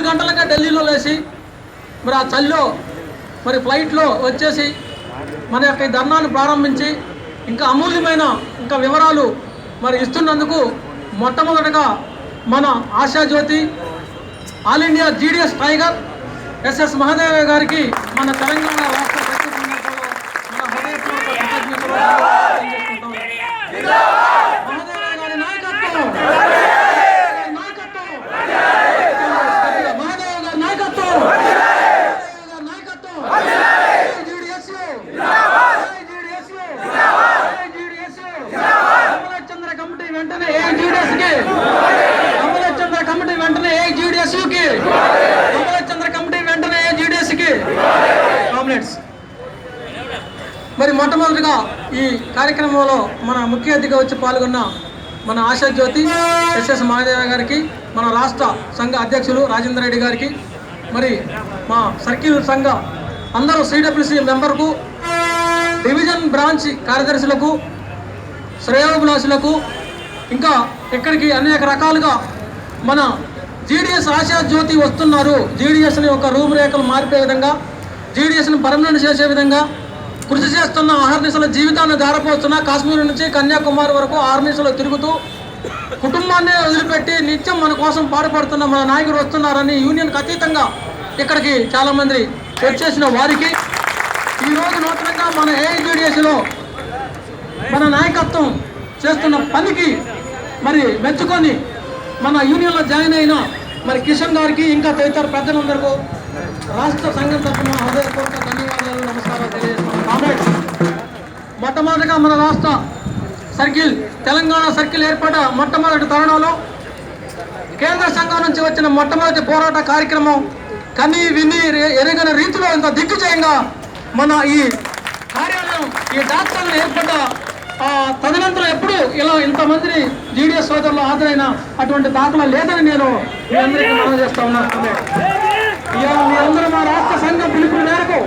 గంటలకే ఢిల్లీలో లేచి మరి ఆ చలిలో మరి ఫ్లైట్లో వచ్చేసి మన యొక్క ఈ ధర్నాను ప్రారంభించి ఇంకా అమూల్యమైన ఇంకా వివరాలు మరి ఇస్తున్నందుకు మొట్టమొదటగా మన ఆశాజ్యోతి all India JDS tiger SS Mahadeva గారికి మన తెలంగాణ రాష్ట్ర ప్రత్యేక మన హృదయపూర్వక కృతజ్ఞతలు తెలియజేసుకుంటాం. మహదేవ గారి నాయకత్వం, మహదేవ గారి నాయకత్వం, అమలచంద్ర కమిటీ వెంటనే ఏఐజీడీఎస్కి, అమలచంద్ర కమిటీ వెంటనే ఏఐజీడీఎస్కి, అమలచంద్ర కమిటీ వెంటనే ఏఐజీడీఎస్కి. కామ్రేడ్స్, మరి మొట్టమొదటిగా ఈ కార్యక్రమంలో మన ముఖ్య అతిథిగా వచ్చి పాల్గొన్న మన ఆశాజ్యోతి ఎస్ఎస్ మహాదేవ గారికి, మన రాష్ట్ర సంఘ అధ్యక్షులు రాజేంద్ర రెడ్డి గారికి, మరి మా సర్కిల్ సంఘ అందరూ సిడబ్ల్యూసి మెంబర్కు, డివిజన్ బ్రాంచ్ కార్యదర్శులకు, శ్రేయోభిలాషులకు, ఇంకా ఇక్కడికి అనేక రకాలుగా మన జీడీఎస్ ఆశాజ్యోతి వస్తున్నారు, జీడీఎస్ని ఒక రూపురేఖలు మార్పే విధంగా, జీడీఎస్ని పర్మనెంట్ చేసే విధంగా కృషి చేస్తున్న ఆహర్నిశల జీవితాన్ని ధారపోస్తున్న కాశ్మీర్ నుంచి కన్యాకుమారి వరకు ఆహర్నిశలో తిరుగుతూ కుటుంబాన్ని వదిలిపెట్టి నిత్యం మన కోసం పాటుపడుతున్న మన నాయకుడు వస్తున్నారని యూనియన్కి అతీతంగా ఇక్కడికి చాలామంది వచ్చేసిన వారికి ఈరోజు నూతనంగా మన ఏఐజీడీఎస్లో మన నాయకత్వం చేస్తున్న పనికి మరి మెచ్చుకొని మన యూనియన్లో జాయిన్ అయిన మరి కిషన్ గారికి, ఇంకా తదితర పెద్దలందరికీ రాష్ట్ర సంఘం తరఫున హృదయపూర్వక ధన్యవాదాలు, నమస్కారాలు తెలియజేస్తున్నాను. కామ్రేడ్స్, మొట్టమొదటిగా మన రాష్ట్ర సర్కిల్ తెలంగాణ సర్కిల్ ఏర్పడ్డ మొట్టమొదటి తరుణంలో కేంద్ర సంఘం నుంచి వచ్చిన మొట్టమొదటి పోరాట కార్యక్రమం కని విని ఎరగని రీతిలో ఇంత దిగ్విజయంగా మన ఈ కార్యాలయం ఈ డాక్టర్లు ఏర్పడ్డ తదనంతరం ఎప్పుడు ఇలా ఇంతమందిని జీడీఎస్ సోదరులు హాజరైన అటువంటి దాఖలా లేదని నేను మీ అందరికీ మనం చేస్తా ఉన్నాను. ఇవాళ మీ అందరూ మా రాష్ట్ర సంఘం పిలుపు మేరకు